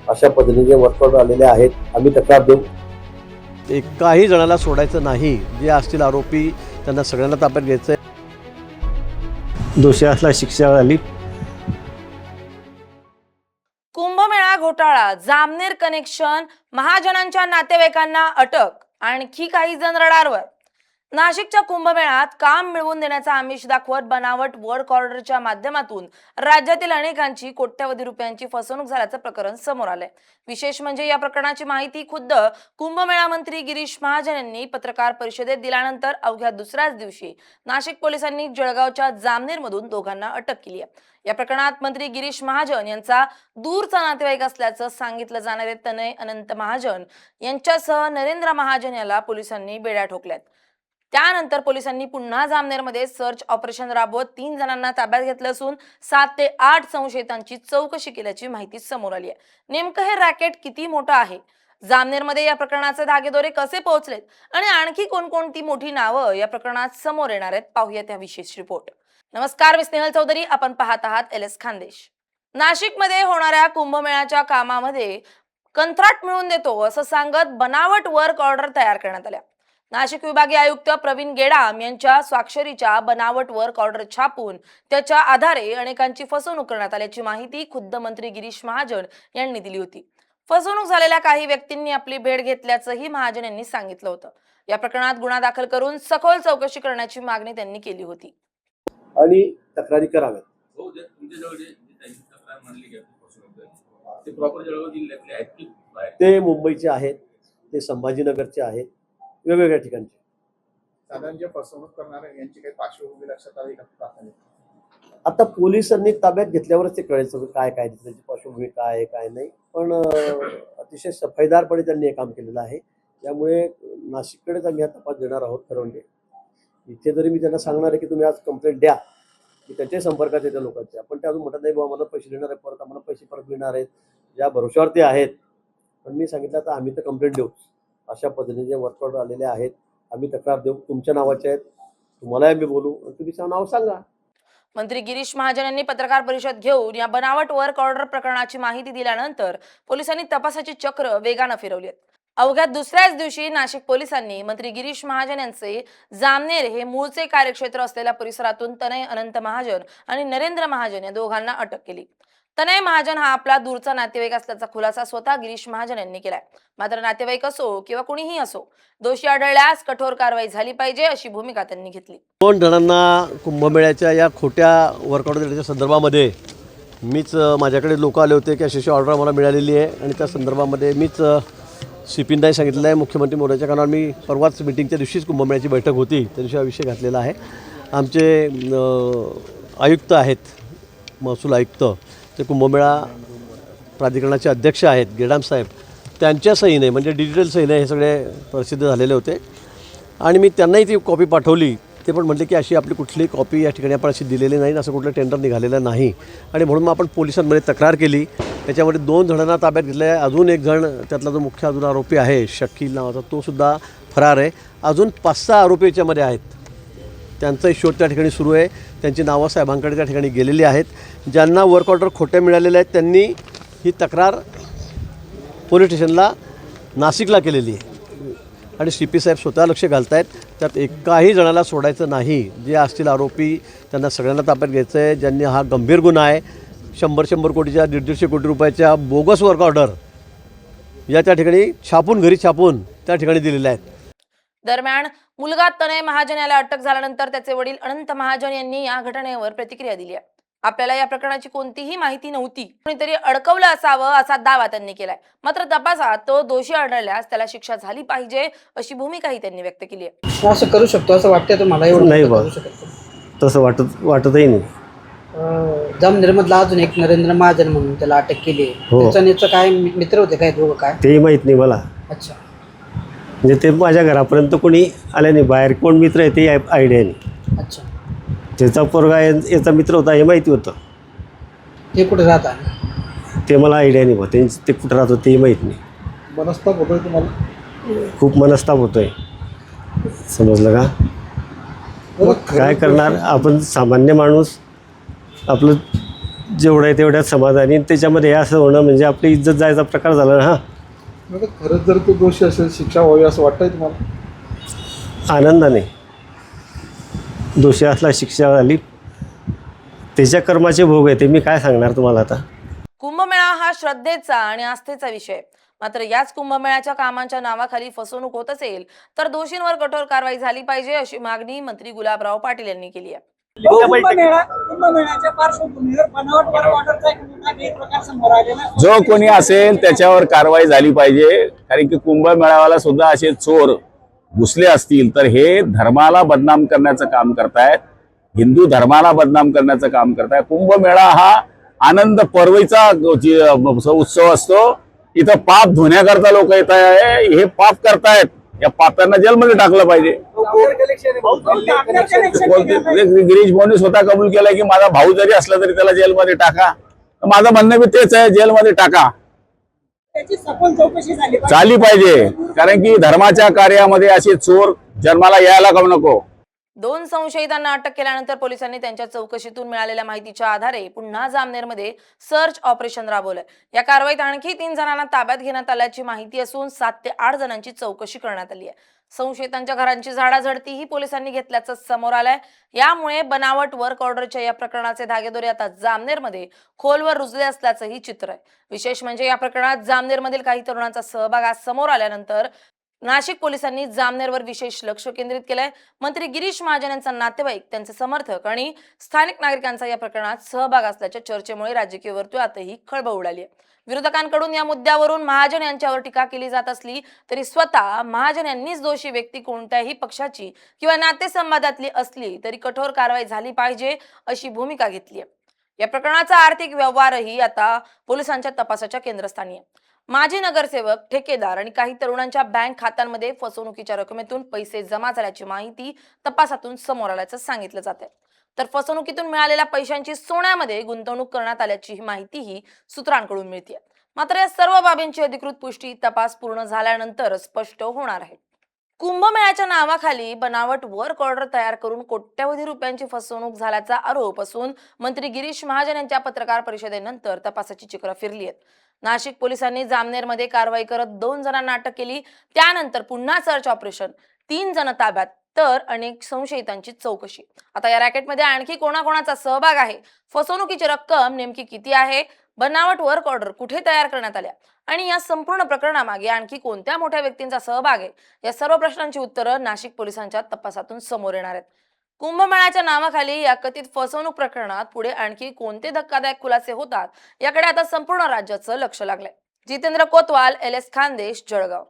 अशा पद्धतीने वर्कआउट आलेले आहेत. आम्ही तक्रार देऊ. एकाही जणाला सोडायचं नाही. जे असतील आरोपी त्यांना सगळ्यांना ताब्यात घ्यायचं आहे. दोषी असला शिक्षा झाली. कुंभमेळा घोटाळा, जामनेर कनेक्शन, महाजनांच्या नातेवाईकांना अटक, आणखी काही जण रडारवर. नाशिकच्या कुंभमेळ्यात काम मिळवून देण्याचा आमिष दाखवत बनावट वर्क ऑर्डरच्या माध्यमातून राज्यातील अनेकांची कोट्यवधी रुपयांची फसवणूक झाल्याचं प्रकरण समोर आलंय. विशेष म्हणजे या प्रकरणाची माहिती खुद्द कुंभमेळा मंत्री गिरीश महाजन यांनी पत्रकार परिषदेत दिल्यानंतर अवघ्या दुसऱ्याच दिवशी नाशिक पोलिसांनी जळगावच्या जामनेरमधून दोघांना अटक केली आहे. या प्रकरणात मंत्री गिरीश महाजन यांचा दूरचा नातेवाईक असल्याचं सांगितलं जाणारे तनय अनंत महाजन यांच्यासह नरेंद्र महाजन याला पोलिसांनी बेड्या ठोकल्यात. त्यानंतर पोलिसांनी पुन्हा जामनेरमध्ये सर्च ऑपरेशन राबवत 3 जणांना ताब्यात घेतलं असून 7 ते 8 संशयितांची चौकशी केल्याची माहिती समोर आली आहे. नेमकं हे रॅकेट किती मोठं आहे, जामनेरमध्ये या प्रकरणाचे धागेदोरे कसे पोहोचलेत आणि आणखी कोणकोणती मोठी नावं या प्रकरणात समोर येणार आहेत, पाहूया त्या विशेष रिपोर्ट. नमस्कार, मी स्नेहल चौधरी. आपण पाहत आहात LS खानदेश. नाशिकमध्ये होणाऱ्या कुंभमेळ्याच्या कामामध्ये कंत्राट मिळवून देतो असं सांगत बनावट वर्क ऑर्डर तयार करण्यात आल्या. नाशिक विभागीय आयुक्त प्रवीण गेडाम यांच्या स्वाक्षरीच्या बनावट वर्क ऑर्डर छापून त्याच्या आधारे अनेकांची फसवणूक करण्यात आल्याची माहिती खुद्द मंत्री गिरीश महाजन यांनी दिली होती. फसवणूक झालेल्या काही व्यक्तींनी आपली भेट घेतल्याचंही महाजन यांनी सांगितलं होतं. या प्रकरणात गुन्हा दाखल करून सखोल चौकशी करण्याची मागणी त्यांनी केली होती आणि तक्रारी कराव्यात. ते मुंबईचे आहेत, ते संभाजीनगरचे आहेत, वेगवेगळ्या ठिकाणचे. साधारण जे फसवणूक करणारे यांची काही पार्श्वभूमी लक्षात आली का? आता पोलिसांनी ताब्यात घेतल्यावरच ते कळेल सगळं काय काय त्याची पार्श्वभूमी काय आहे काय नाही. पण अतिशय सफाईदारपणे त्यांनी हे काम केलेलं आहे. त्यामुळे नाशिककडेच आम्ही हा तपास देणार आहोत. खरं म्हणजे इथे जरी मी त्यांना सांगणार आहे की तुम्ही आज कंप्लेंट द्या, की त्यांच्या संपर्कात येत्या लोकांच्या, पण ते अजून म्हणत नाही बाबा मला पैसे देणार आहे, परत आम्हाला पैसे परत मिळणार आहेत, ज्या भरोश्यावर ते आहेत. पण मी सांगितलं तर आम्ही तर कंप्लेंट देऊ. अशा पद्धतीने जे वर्कआउट आलेले आहेत आम्ही तक्रार देऊ. तुमच्या नावाचे आहेत, तुम्हाला आम्ही बोलू, तुम्ही नाव सांगा. मंत्री गिरीश महाजन यांनी पत्रकार परिषद घेऊन या बनावट वर्क ऑर्डर प्रकरणाची माहिती दिल्यानंतर पोलिसांनी तपासाची चक्र वेगानं फिरवली आहेत. अवघ्या दुसऱ्याच दिवशी नाशिक पोलिसांनी मंत्री गिरीश महाजन यांचे जामनेर हे मूळचे कार्यक्षेत्र असलेल्या परिसरातून तनय अनंत महाजन आणि नरेंद्र महाजन या दोघांना अटक केली. तनय महाजन हा आपला दूरचा नातेवाईक असल्याचा खुलासा स्वतः गिरीश महाजन यांनी केलाय. मात्र नातेवाईक असो किंवा कुणीही असो, दोषी आढळल्यास कठोर कारवाई झाली पाहिजे अशी भूमिका त्यांनी घेतली. 2 जणांना कुंभमेळ्याच्या या खोट्या वर्कआउट देण्याच्या संदर्भामध्ये मीच माझ्याकडे लोक आले होते की अशी ऑर्डर मला मिळालेली आहे आणि त्या संदर्भामध्ये मीच CPंनाही सांगितलं आहे. मुख्यमंत्री मोदीच्या कानावर मी परवाच मिटिंगच्या दिवशीच कुंभमेळ्याची बैठक होती त्या दिवशी हा विषय घातलेला आहे. आमचे आयुक्त आहेत, महसूल आयुक्त, ते कुंभमेळा प्राधिकरणाचे अध्यक्ष आहेत गेडाम साहेब, त्यांच्या सहीने म्हणजे डिजिटल सहीने हे सगळे प्रसिद्ध झालेले होते. आणि मी त्यांनाही ती कॉपी पाठवली. ते पण म्हटले की अशी आपली कुठलीही कॉपी या ठिकाणी आपण अशी दिलेली नाही, असं कुठलं टेंडर निघालेलं नाही. आणि म्हणून मग आपण पोलिसांमध्ये तक्रार केली. त्याच्यामध्ये 2 जणांना ताब्यात घेतलं आहे. अजून एक जण त्यातला जो मुख्य अजून आरोपी आहे शकील नावाचा, तो सुद्धा फरार आहे. अजून 5-6 आरोपी याच्यामध्ये आहेत. त्यांचाही शोध त्या ठिकाणी सुरू आहे. त्यांची नावं साहेबांकडे त्या ठिकाणी गेलेली आहेत. ज्यांना वर्क ऑर्डर खोटे मिळालेले आहेत त्यांनी ही तक्रार पोलीस स्टेशनला नाशिकला केलेली आहे. आणि CP साहेब स्वतः लक्ष घालत आहेत. त्यात एकाही जणाला सोडायचं नाही. जे असतील आरोपी त्यांना सगळ्यांना ताब्यात घ्यायचं आहे. ज्यांनी हा गंभीर गुन्हा आहे, 100 कोटीच्या 150 कोटी रुपयाच्या बोगस वर्क ऑर्डर या त्या ठिकाणी छापून, घरी छापून त्या ठिकाणी दिलेल्या आहेत. दरम्यान मुलगा तनय महाजन याला अटक झाल्यानंतर त्याचे वडील अनंत महाजन यांनी या घटनेवर प्रतिक्रिया दिली आहे. आपल्याला या प्रकरणाची कोणतीही माहिती नव्हती, कोणीतरी अडकवलं असावं असा दावा त्यांनी केलाय. मात्र तपासात तो दोषी आढळल्यास त्याला शिक्षा झाली पाहिजे अशी भूमिकाही त्यांनी व्यक्त केली आहे. असं करू शकतो असं वाटतं तुम्हाला? एवढं नाही करू शकतो तसं वाटतही नाही. जामनेरमधला अजून एक नरेंद्र महाजन म्हणून त्याला अटक केली आहे. हो. त्याचं काय मित्र होते काय दोघं काय? तेही माहीत नाही मला. अच्छा, म्हणजे ते माझ्या घरापर्यंत कोणी आले नाही. बाहेर कोण मित्र आहे ते आयडिया नाही. अच्छा. त्याचा पोरगा याचा मित्र होता हे माहिती होतं. ते कुठे राहतात? ते मला आयडिया नाही बा. ते कुठं राहतो तेही माहीत नाही. मनस्ताप होतोय तुम्हाला? खूप मनस्ताप होतो आहे. समजलं का? काय करणार आपण सामान्य माणूस. आपलं जेवढं आहे तेवढ्यात समाधानी. आणि त्याच्यामध्ये हे असं होणं म्हणजे आपली इज्जत जायचा प्रकार झाला ना. हा म्हणजे खरंच जर तो दोषी असेल शिक्षा व्हावी असं वाटतंय तुम्हाला? आनंदाने दोषी असला शिक्षा झाली, त्याच्या कर्माचे भोग आहे ते मी काय सांगणार तुम्हाला आता. कुंभमेळा हा श्रद्धेचा आणि आस्थेचा विषय. मात्र याच कुंभमेळ्याच्या कामांच्या नावाखाली फसवणूक होत असेल तर दोषींवर कठोर कारवाई झाली पाहिजे अशी मागणी मंत्री गुलाबराव पाटील यांनी केली आहे. कुंभमेळ्याच्या पार्श्वभूमीवर बनावट वर्क ऑर्डरचा एक मोठा गैरप्रकार समोर आलेला. जो कोणी असेल त्याच्यावर कारवाई झाली पाहिजे. कारण की कुंभमेळ्याला सुद्धा असे चोर घुसले असतील तर हे धर्माला बदनाम करण्याचं काम करतायत, हिंदू धर्माला बदनाम करण्याचं काम करतायत. कुंभमेळा हा आनंद पर्वचा उत्सव असतो. इथं पाप धुण्याकरता लोक येत आहे, हे पाप करतायत, या पाप्यांना जेलमध्ये टाकलं पाहिजे. गिरीश भाऊनी स्वतः कबूल केलंय की माझा भाऊ जरी असला तरी त्याला जेलमध्ये टाका. माझं म्हणणं बी तेच आहे, जेलमध्ये टाका, त्याची सखोल चौकशी झाली पाहिजे. कारण की धर्माच्या कार्यामध्ये असे चोर जन्माला यायला का नको. 2 संशयितांना अटक केल्यानंतर पोलिसांनी त्यांच्या चौकशीतून मिळालेल्या माहितीच्या आधारे पुन्हा जामनेरमध्ये सर्च ऑपरेशन राबवलंय. या कारवाईत आणखी 3 जणांना ताब्यात घेण्यात आल्याची माहिती असून 7 ते 8 जणांची चौकशी करण्यात आली आहे. संशयितांच्या घरांची झाडाझडतीही पोलिसांनी घेतल्याचं समोर आलंय. यामुळे बनावट वर्क ऑर्डरच्या या प्रकरणाचे धागेदोरे आता जामनेरमध्ये खोलवर रुजले असल्याचंही चित्र आहे. विशेष म्हणजे या प्रकरणात जामनेरमधील काही तरुणांचा सहभाग आज समोर आल्यानंतर नाशिक पोलिसांनी जामनेरवर विशेष लक्ष केंद्रित केलंय. मंत्री गिरीश महाजन यांचा नातेवाईक, त्यांचे समर्थक आणि स्थानिक नागरिकांचा या प्रकरणात सहभाग असल्याच्या चर्चेमुळे राजकीय वर्तुळातही खळबळ उडाली आहे. विरोधकांकडून या मुद्द्यावरून महाजन यांच्यावर टीका केली जात असली तरी स्वतः महाजन यांनीच दोषी व्यक्ती कोणत्याही पक्षाची किंवा नातेसंबंधातली असली तरी कठोर कारवाई झाली पाहिजे अशी भूमिका घेतली आहे. या प्रकरणाचा आर्थिक व्यवहारही आता पोलिसांच्या तपासाच्या केंद्रस्थानी आहे. माजी नगरसेवक, ठेकेदार आणि काही तरुणांच्या बँक खात्यांमध्ये फसवणुकीच्या रकमेतून पैसे जमा झाल्याची माहिती तपासातून समोर आल्याचं सांगितलं जात आहे. तर फसवणुकीतून मिळालेल्या पैशांची सोन्यामध्ये गुंतवणूक करण्यात आल्याची माहितीही सूत्रांकडून मिळते. मात्र या सर्व बाबींची अधिकृत पुष्टी तपास पूर्ण झाल्यानंतर स्पष्ट होणार आहे. कुंभमेळ्याच्या नावाखाली बनावट वर्क ऑर्डर तयार करून कोट्यवधी रुपयांची फसवणूक झाल्याचा आरोप असून मंत्री गिरीश महाजन यांच्या पत्रकार परिषदेनंतर तपासाची चक्र फिरली आहेत. नाशिक पोलिसांनी जामनेरमध्ये कारवाई करत 2 जणांना अटक केली. त्यानंतर पुन्हा सर्च ऑपरेशन, 3 जण ताब्यात तर अनेक संशयितांची चौकशी. आता या रॅकेटमध्ये आणखी कोणाकोणाचा सहभाग आहे, फसवणुकीची रक्कम नेमकी किती आहे, बनावट वर्क ऑर्डर कुठे तयार करण्यात आल्या आणि या संपूर्ण प्रकरणामागे आणखी कोणत्या मोठ्या व्यक्तींचा सहभाग आहे, या सर्व प्रश्नांची उत्तरं नाशिक पोलिसांच्या तपासातून समोर येणार आहेत. कुंभमेळ्याच्या नावाखाली या कथित फसवणूक प्रकरणात पुढे आणखी कोणते धक्कादायक खुलासे होतात याकडे आता संपूर्ण राज्याचं लक्ष लागलंय. जितेंद्र कोतवाल, LS खानदेश, जळगाव.